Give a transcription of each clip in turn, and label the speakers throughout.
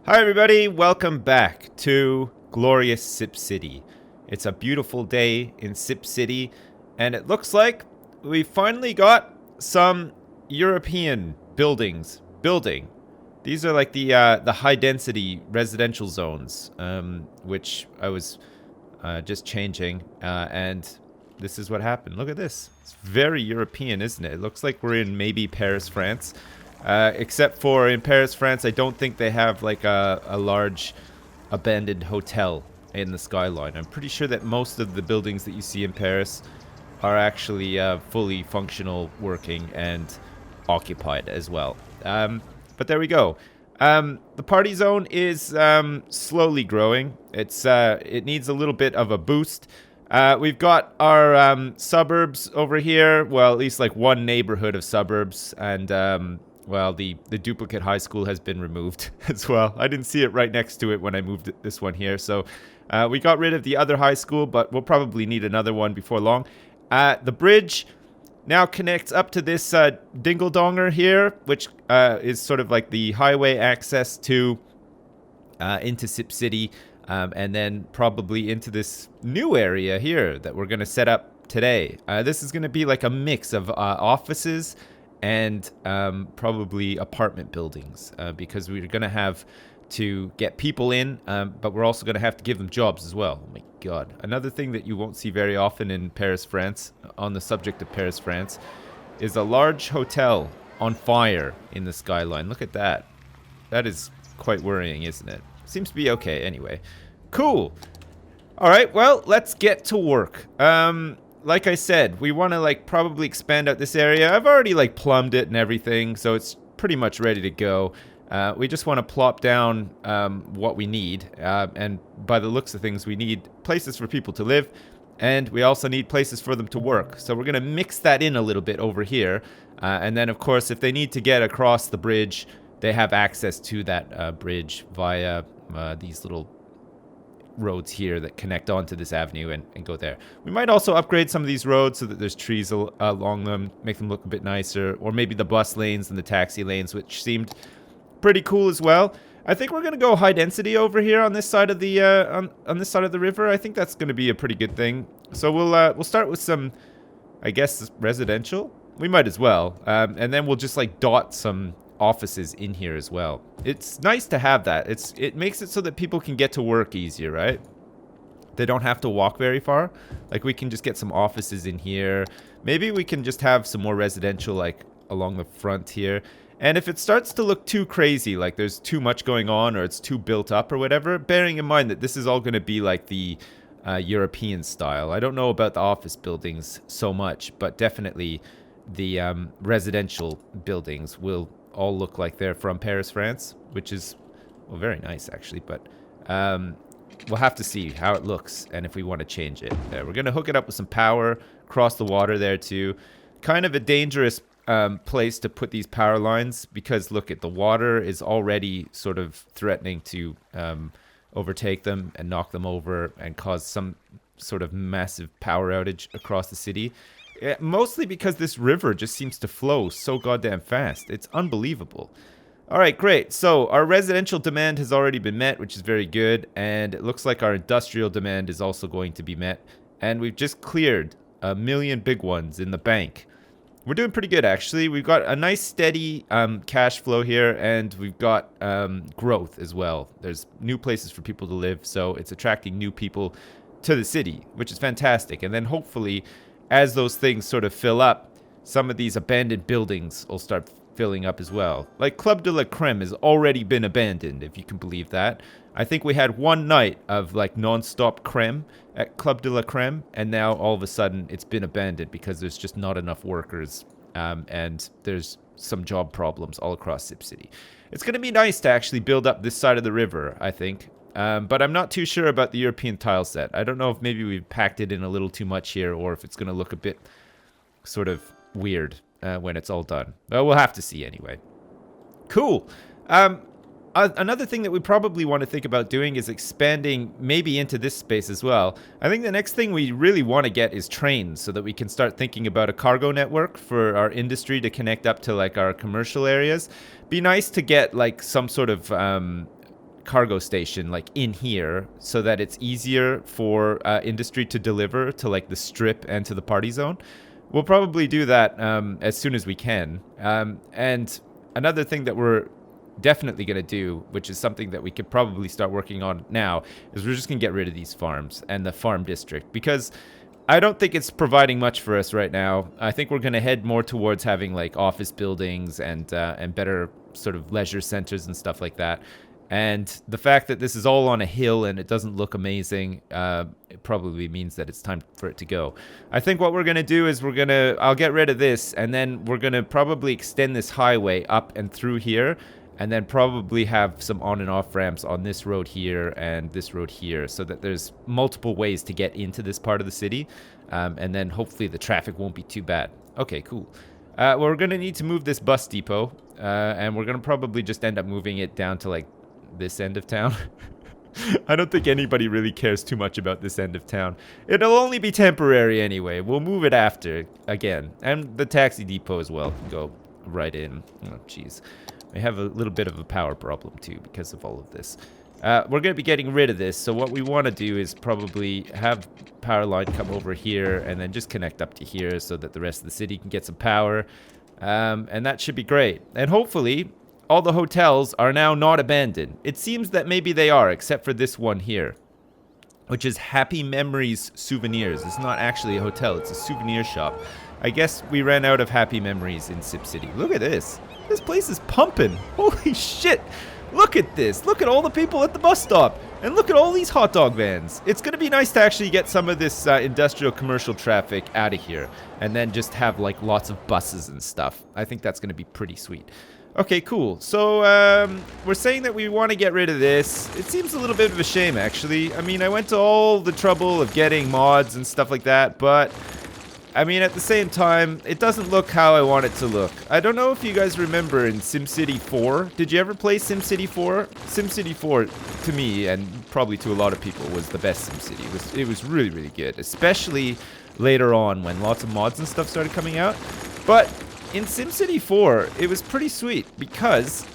Speaker 1: Hi everybody, welcome back to glorious Sipscity. It's a beautiful day in Sipscity, and it looks like we finally got some European buildings building. These are like the high density residential zones, which I was just changing, and this is what happened. Look at this. It's very European, isn't it? It looks like we're in maybe Paris, France. Except for in Paris, France, I don't think they have like a large abandoned hotel in the skyline. I'm pretty sure that most of the buildings that you see in Paris are actually fully functional, working, and occupied as well. But there we go. The party zone is slowly growing. It needs a little bit of a boost. We've got our suburbs over here. Well, at least like one neighborhood of suburbs, and well, the duplicate high school has been removed as well. I didn't see it right next to it when I moved this one here. So we got rid of the other high school, but we'll probably need another one before long. The bridge now connects up to this dingle-donger here, which is sort of like the highway access to into Sipscity, and then probably into this new area here that we're going to set up today. This is going to be like a mix of offices and probably apartment buildings, because we're going to have to get people in, but we're also going to have to give them jobs as well. Oh my god. Another thing that you won't see very often in Paris, France, on the subject of Paris, France, is a large hotel on fire in the skyline. Look at that. That is quite worrying, isn't it? Seems to be okay anyway. Cool. All right, well, let's get to work. Like I said, we want to like probably expand out this area. I've already like plumbed it and everything, so it's pretty much ready to go. We just want to plop down what we need, and by the looks of things, we need places for people to live, and we also need places for them to work. So we're going to mix that in a little bit over here, and then of course, if they need to get across the bridge, they have access to that bridge via these little roads here that connect onto this avenue and go there. We might also upgrade some of these roads so that there's trees along them, make them look a bit nicer, or maybe the bus lanes and the taxi lanes, which seemed pretty cool as well. I think we're gonna go high density over here on this side of the on this side of the river. I think that's gonna be a pretty good thing. So we'll start with some, I guess, residential. We might as well, and then we'll just like dot some offices in here as well. It's nice to have that. It makes it so that people can get to work easier, right? They don't have to walk very far. Like we can just get some offices in here. Maybe we can just have some more residential like along the front here. And if it starts to look too crazy, like there's too much going on or it's too built up or whatever, bearing in mind that this is all going to be like the European style. I don't know about the office buildings so much, but definitely the residential buildings will all look like they're from Paris, France, which is, well, very nice actually, but we'll have to see how it looks and if we want to change it. We're going to hook it up with some power, cross the water there too. Kind of a dangerous place to put these power lines because look at the water is already sort of threatening to overtake them and knock them over and cause some sort of massive power outage across the city. Mostly because this river just seems to flow so goddamn fast. It's unbelievable. All right, great. So our residential demand has already been met, which is very good. And it looks like our industrial demand is also going to be met. And we've just cleared 1 million big ones in the bank. We're doing pretty good, actually. We've got a nice steady cash flow here, and we've got growth as well. There's new places for people to live, so it's attracting new people to the city, which is fantastic. And then hopefully, as those things sort of fill up, some of these abandoned buildings will start filling up as well. Like Club de la Creme has already been abandoned, if you can believe that. I think we had one night of like non-stop creme at Club de la Creme, and now all of a sudden it's been abandoned because there's just not enough workers, and there's some job problems all across Sipscity. It's going to be nice to actually build up this side of the river, I think. But I'm not too sure about the European tile set. I don't know if maybe we've packed it in a little too much here or if it's going to look a bit sort of weird when it's all done. Well, we'll have to see anyway. Cool. Another thing that we probably want to think about doing is expanding maybe into this space as well. I think the next thing we really want to get is trains so that we can start thinking about a cargo network for our industry to connect up to like our commercial areas. Be nice to get like some sort of cargo station like in here so that it's easier for industry to deliver to like the strip and to the party zone. We'll probably do that as soon as we can. And another thing that we're definitely going to do, which is something that we could probably start working on now, is we're just going to get rid of these farms and the farm district, because I don't think it's providing much for us right now. I think we're going to head more towards having like office buildings and better sort of leisure centers and stuff like that. And the fact that this is all on a hill and it doesn't look amazing, it probably means that it's time for it to go. I think what we're going to do is I'll get rid of this, and then we're going to probably extend this highway up and through here, and then probably have some on and off ramps on this road here and this road here, so that there's multiple ways to get into this part of the city. And then hopefully the traffic won't be too bad. Okay, cool. Well, we're going to need to move this bus depot, and we're going to probably just end up moving it down to like this end of town. I don't think anybody really cares too much about this end of town. It'll only be temporary anyway. We'll move it after again. And the taxi depot as well can go right in. Oh, jeez. We have a little bit of a power problem too because of all of this. We're going to be getting rid of this. So what we want to do is probably have power line come over here and then just connect up to here so that the rest of the city can get some power. And that should be great. And hopefully all the hotels are now not abandoned. It seems that maybe they are, except for this one here, which is Happy Memories Souvenirs. It's not actually a hotel, it's a souvenir shop. I guess we ran out of Happy Memories in Sipscity. Look at this. This place is pumping. Holy shit. Look at this. Look at all the people at the bus stop. And look at all these hot dog vans. It's going to be nice to actually get some of this industrial commercial traffic out of here. And then just have like lots of buses and stuff. I think that's going to be pretty sweet. Okay, cool. So, we're saying that we want to get rid of this. It seems a little bit of a shame, actually. I mean, I went to all the trouble of getting mods and stuff like that, but I mean, at the same time, it doesn't look how I want it to look. I don't know if you guys remember in SimCity 4. Did you ever play SimCity 4? SimCity 4, to me, and probably to a lot of people, was the best SimCity. It was really, really good, especially later on when lots of mods and stuff started coming out. But in SimCity 4, it was pretty sweet because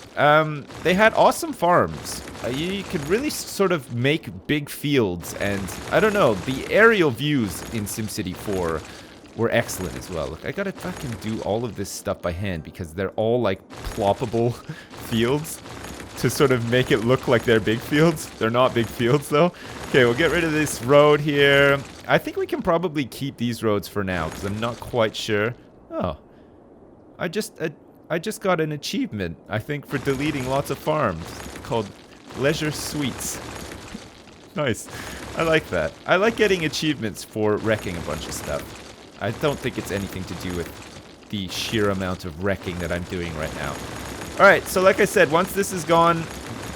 Speaker 1: they had awesome farms. You could really sort of make big fields, and I don't know, the aerial views in SimCity 4 were excellent as well. Look, I gotta fucking do all of this stuff by hand because they're all like ploppable fields to sort of make it look like they're big fields. They're not big fields though. Okay, we'll get rid of this road here. I think we can probably keep these roads for now because I'm not quite sure. Oh, I just got an achievement, I think, for deleting lots of farms called Leisure Suites. Nice. I like that. I like getting achievements for wrecking a bunch of stuff. I don't think it's anything to do with the sheer amount of wrecking that I'm doing right now. Alright, so like I said, once this is gone,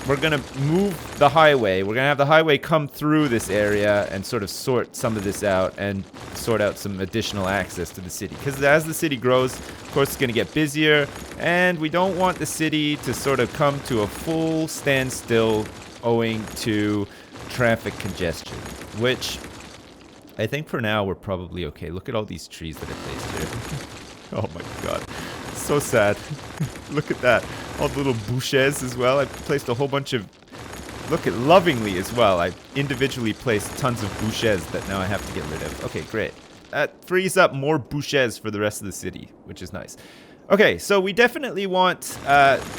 Speaker 1: we're going to move the highway. We're going to have the highway come through this area and sort of sort some of this out and sort out some additional access to the city. Because as the city grows, of course, it's going to get busier. And we don't want the city to sort of come to a full standstill owing to traffic congestion, which I think for now we're probably okay. Look at all these trees that I placed here. Oh my god. So sad. Look at that. All the little bouches as well. I placed a whole bunch of... Look at lovingly as well. I individually placed tons of bouches that now I have to get rid of. Okay, great. That frees up more bouches for the rest of the city, which is nice. Okay, so we definitely want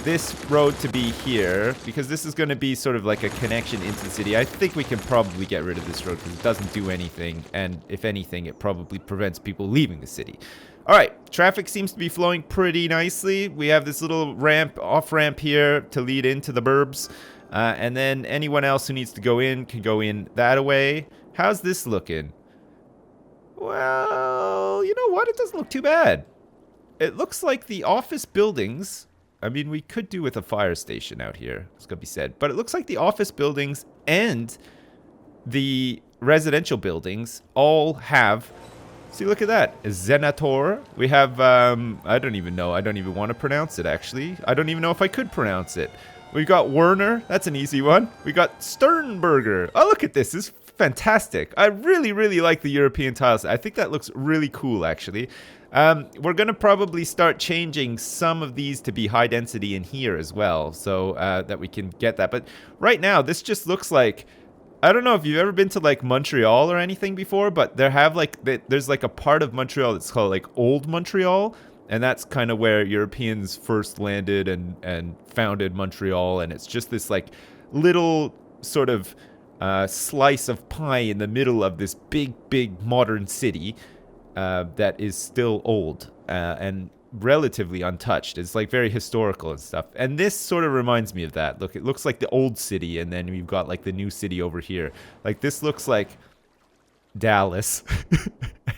Speaker 1: this road to be here because this is going to be sort of like a connection into the city. I think we can probably get rid of this road because it doesn't do anything, and if anything, it probably prevents people leaving the city. All right, traffic seems to be flowing pretty nicely. We have this little ramp, off-ramp here to lead into the burbs, and then anyone else who needs to go in can go in that way. How's this looking? Well, you know what? It doesn't look too bad. It looks like the office buildings, I mean, we could do with a fire station out here, it's gonna be said, but it looks like the office buildings and the residential buildings all have, see, look at that, Zenator. We have, I don't even know, I don't even want to pronounce it, actually. I don't even know if I could pronounce it. We've got Werner, that's an easy one. We got Sternberger. Oh, look at this, this is fantastic. I really, really like the European tiles. I think that looks really cool, actually. We're going to probably start changing some of these to be high density in here as well, so that we can get that. But right now, this just looks like, I don't know if you've ever been to like Montreal or anything before, but there's like a part of Montreal that's called like Old Montreal, and that's kind of where Europeans first landed and founded Montreal, and it's just this like little sort of slice of pie in the middle of this big modern city that is still old and relatively untouched. It's like very historical and stuff. And this sort of reminds me of that. Look, it looks like the old city, and then we've got like the new city over here. Like this looks like Dallas.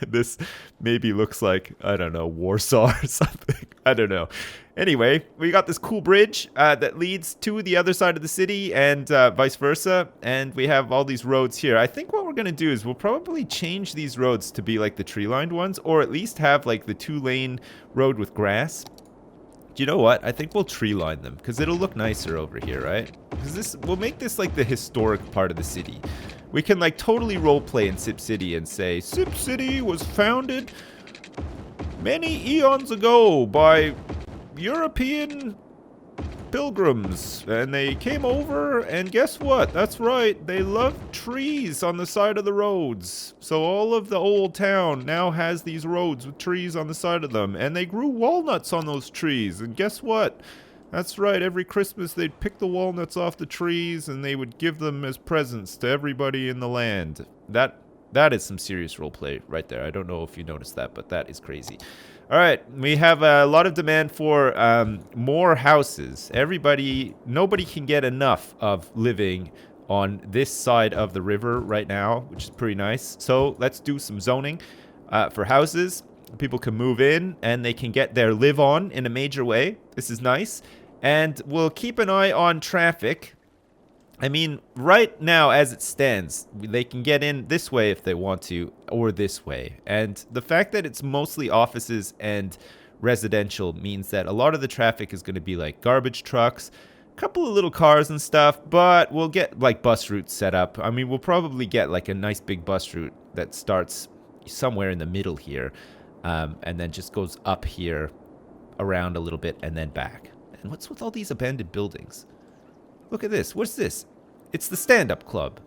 Speaker 1: This maybe looks like, I don't know, Warsaw or something. I don't know. Anyway, we got this cool bridge that leads to the other side of the city and vice versa. And we have all these roads here. I think what we're going to do is we'll probably change these roads to be like the tree-lined ones, or at least have like the 2-lane road with grass. Do you know what? I think we'll tree-line them because it'll look nicer over here, right? Because we'll make this like the historic part of the city. We can like totally roleplay in Sipscity and say, Sipscity was founded many eons ago by European pilgrims, and they came over, and guess what? That's right, they love trees on the side of the roads. So all of the old town now has these roads with trees on the side of them, and they grew walnuts on those trees, and guess what? That's right, every Christmas they'd pick the walnuts off the trees and they would give them as presents to everybody in the land. That is some serious roleplay right there. I don't know if you noticed that, but that is crazy. All right, we have a lot of demand for more houses. Nobody can get enough of living on this side of the river right now, which is pretty nice. So let's do some zoning for houses. People can move in and they can get their live on in a major way. This is nice. And we'll keep an eye on traffic. I mean, right now, as it stands, they can get in this way if they want to, or this way. And the fact that it's mostly offices and residential means that a lot of the traffic is going to be like garbage trucks, a couple of little cars and stuff, but we'll get like bus routes set up. I mean, we'll probably get like a nice big bus route that starts somewhere in the middle here, and then just goes up here around a little bit and then back. And what's with all these abandoned buildings? Look at this. What's this? It's the stand-up club.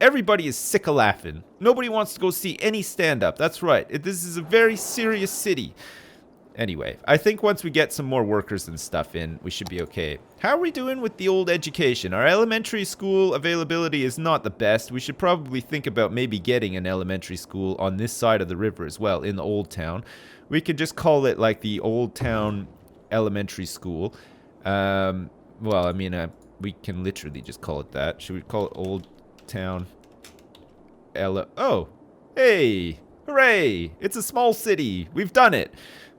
Speaker 1: Everybody is sick of laughing. Nobody wants to go see any stand-up. That's right. This is a very serious city. Anyway, I think once we get some more workers and stuff in, we should be okay. How are we doing with the old education? Our elementary school availability is not the best. We should probably think about maybe getting an elementary school on this side of the river as well, in the Old Town. We could just call it like the Old Town Elementary School. Well, I mean, we can literally just call it that. Should we call it Old Town Oh, hey, hooray. It's a small city. We've done it.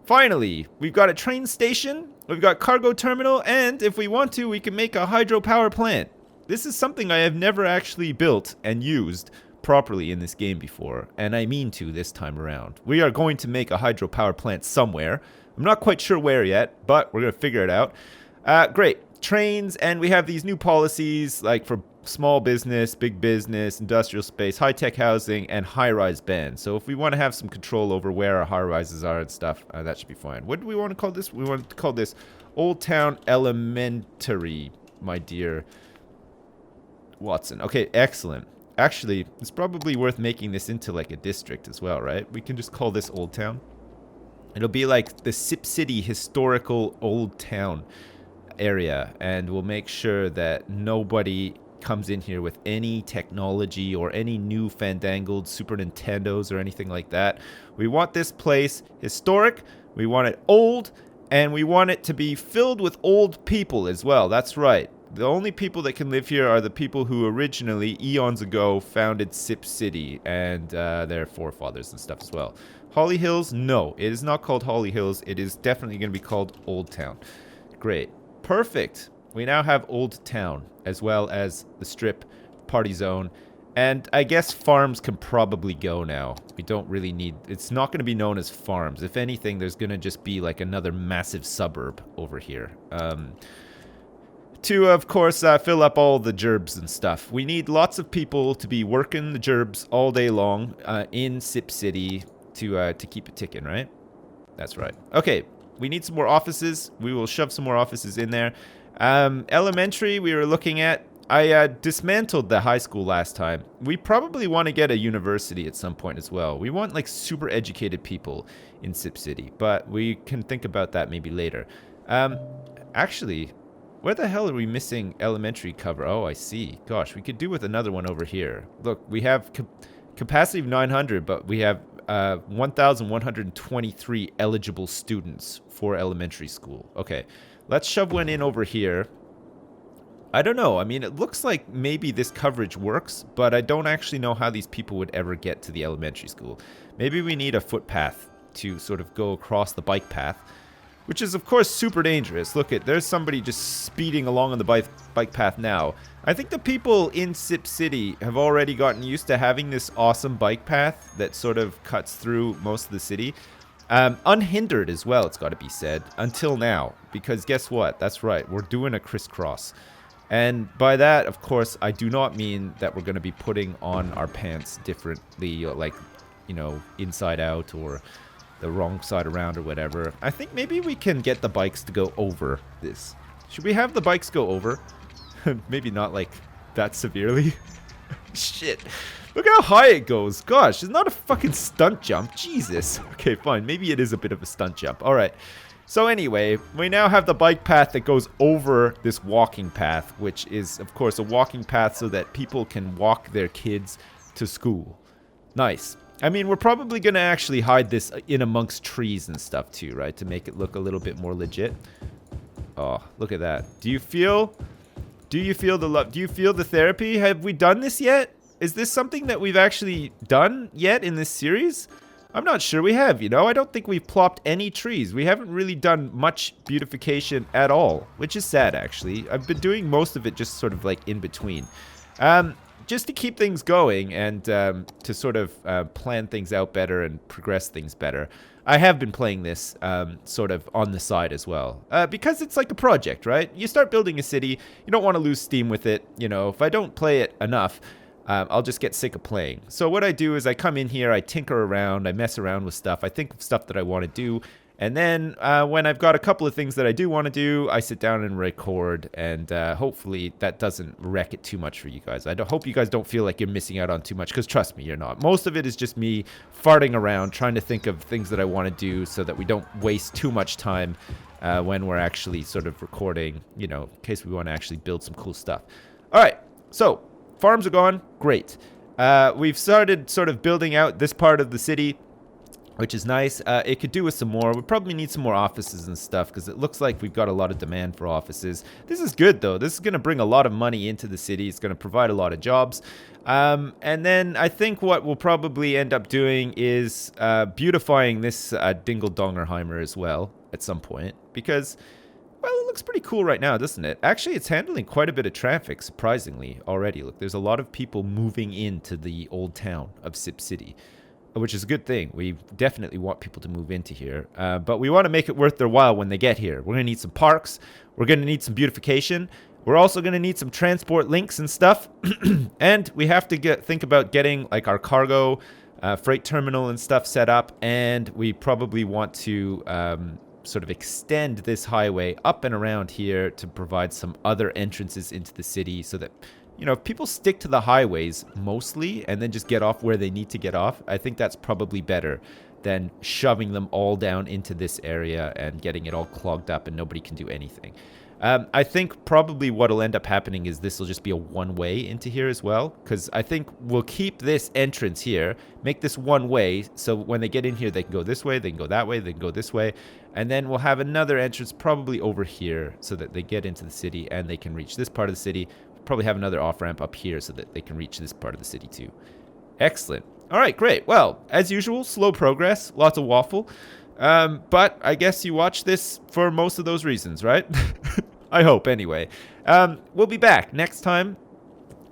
Speaker 1: Finally, we've got a train station, we've got cargo terminal, and if we want to, we can make a hydropower plant. This is something I have never actually built and used properly in this game before, and I mean to this time around. We are going to make a hydropower plant somewhere. I'm not quite sure where yet, but we're going to figure it out. Great. Trains, and we have these new policies like for small business, big business, industrial space, high-tech housing, and high-rise bans. So if we want to have some control over where our high-rises are and stuff, that should be fine. What do we want to call this? We want to call this Old Town Elementary, my dear Watson. Okay, excellent. Actually, it's probably worth making this into like a district as well, right? We can just call this Old Town. It'll be like the Sipscity historical Old Town area, and we'll make sure that nobody comes in here with any technology or any new fandangled Super Nintendos or anything like that. We want this place historic, we want it old, and we want it to be filled with old people as well. That's right. The only people that can live here are the people who originally, eons ago, founded Sipscity and their forefathers and stuff as well. Holly Hills? No, it is not called Holly Hills. It is definitely going to be called Old Town. Great. Perfect. We now have Old Town, as well as the Strip, Party Zone, and I guess farms can probably go now. We don't really need... It's not going to be known as farms. If anything, there's going to just be like another massive suburb over here. To, of course, fill up all the gerbs and stuff. We need lots of people to be working the gerbs all day long in Sipscity to keep it ticking, right? That's right. Okay, we need some more offices. We will shove some more offices in there. Elementary, we were looking at. I dismantled the high school last time. We probably want to get a university at some point as well. We want like super educated people in Sipscity, but we can think about that maybe later. Actually, where the hell are we missing elementary cover? Oh, I see. Gosh, we could do with another one over here. Look, we have capacity of 900, but we have 1,123 eligible students for elementary school. Okay, let's shove one in over here. I don't know. I mean, it looks like maybe this coverage works, but I don't actually know how these people would ever get to the elementary school. Maybe we need a footpath to sort of go across the bike path, which is, of course, super dangerous. Look, there's somebody just speeding along on the bike path now. I think the people in Sipscity have already gotten used to having this awesome bike path that sort of cuts through most of the city. Unhindered as well, it's got to be said, until now. Because guess what? That's right, we're doing a crisscross. And by that, of course, I do not mean that we're going to be putting on our pants differently, like, you know, inside out or the wrong side around or whatever. I think maybe we can get the bikes to go over this. Should we have the bikes go over? Maybe not like that severely. Shit. Look how high it goes. Gosh, it's not a fucking stunt jump. Jesus. Okay, fine. Maybe it is a bit of a stunt jump. All right. So anyway, we now have the bike path that goes over this walking path, which is, of course, a walking path so that people can walk their kids to school. Nice. I mean, we're probably going to actually hide this in amongst trees and stuff too, right? To make it look a little bit more legit. Oh, look at that. Do you feel the love? Do you feel the therapy? Have we done this yet? Is this something that we've actually done yet in this series? I'm not sure we have, you know. I don't think we've plopped any trees. We haven't really done much beautification at all, which is sad, actually. I've been doing most of it just sort of like in between. Just to keep things going and to sort of plan things out better and progress things better. I have been playing this sort of on the side as well. Because it's like a project, right? You start building a city, you don't want to lose steam with it. You know, if I don't play it enough, I'll just get sick of playing. So what I do is I come in here, I tinker around, I mess around with stuff, I think of stuff that I want to do, and then when I've got a couple of things that I do want to do, I sit down and record, and hopefully that doesn't wreck it too much for you guys. I hope you guys don't feel like you're missing out on too much, because trust me, you're not. Most of it is just me farting around, trying to think of things that I want to do so that we don't waste too much time when we're actually sort of recording, you know, in case we want to actually build some cool stuff. All right, so farms are gone. Great. We've started sort of building out this part of the city, which is nice. It could do with some more. We probably need some more offices and stuff because it looks like we've got a lot of demand for offices. This is good, though. This is going to bring a lot of money into the city. It's going to provide a lot of jobs. And then I think what we'll probably end up doing is beautifying this Dingeldongerheimer as well at some point because, well, it looks pretty cool right now, doesn't it? Actually, it's handling quite a bit of traffic, surprisingly, already. Look, there's a lot of people moving into the old town of Sipscity, which is a good thing. We definitely want people to move into here. But we want to make it worth their while when they get here. We're going to need some parks. We're going to need some beautification. We're also going to need some transport links and stuff. And we have to think about getting like our cargo, freight terminal and stuff set up. And we probably want to sort of extend this highway up and around here to provide some other entrances into the city so that, you know, if people stick to the highways mostly and then just get off where they need to get off, I think that's probably better than shoving them all down into this area and getting it all clogged up and nobody can do anything. I think probably what'll end up happening is this will just be a one-way into here as well, because I think we'll keep this entrance here, make this one-way, so when they get in here, they can go this way, they can go that way, they can go this way, and then we'll have another entrance probably over here so that they get into the city and they can reach this part of the city. We'll probably have another off-ramp up here so that they can reach this part of the city too. Excellent. All right, great. Well, as usual, slow progress, lots of waffle. But I guess you watch this for most of those reasons, right? I hope, anyway. We'll be back next time.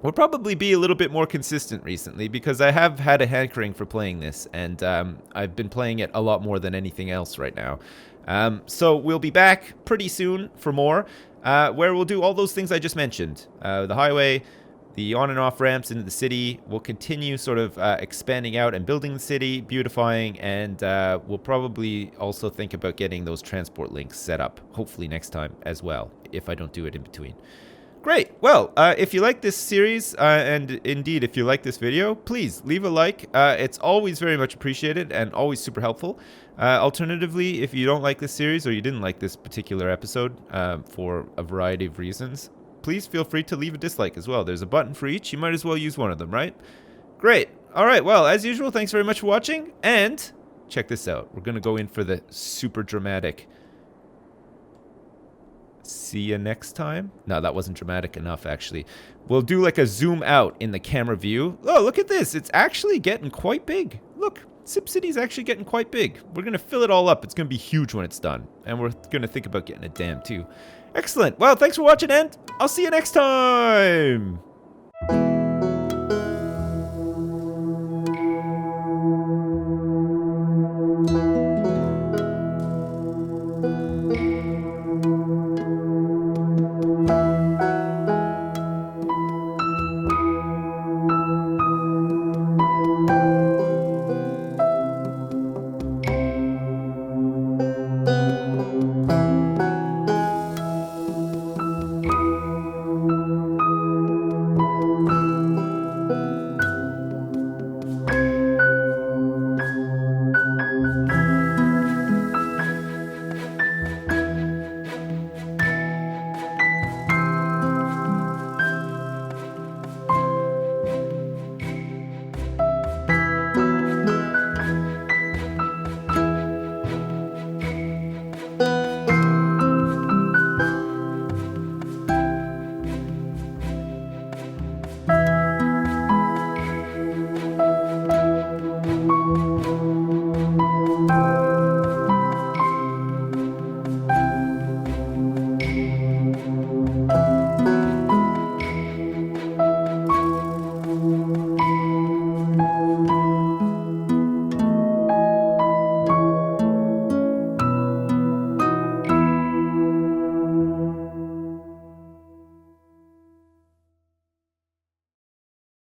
Speaker 1: We'll probably be a little bit more consistent recently because I have had a hankering for playing this, and I've been playing it a lot more than anything else right now. So we'll be back pretty soon for more, where we'll do all those things I just mentioned. The highway, The on and off ramps into the city will continue sort of expanding out and building the city, beautifying, and we'll probably also think about getting those transport links set up, hopefully next time as well, if I don't do it in between. Great. Well, if you like this series, and indeed if you like this video, please leave a like. It's always very much appreciated and always super helpful. Alternatively, if you don't like this series or you didn't like this particular episode for a variety of reasons, please feel free to leave a dislike as well. There's a button for each. You might as well use one of them, right? Great. All right. Well, as usual, thanks very much for watching. And check this out. We're going to go in for the super dramatic. See you next time. No, that wasn't dramatic enough, actually. We'll do like a zoom out in the camera view. Oh, look at this. It's actually getting quite big. Look, Sipscity's actually getting quite big. We're going to fill it all up. It's going to be huge when it's done. And we're going to think about getting a dam, too. Excellent. Well, thanks for watching, and I'll see you next time.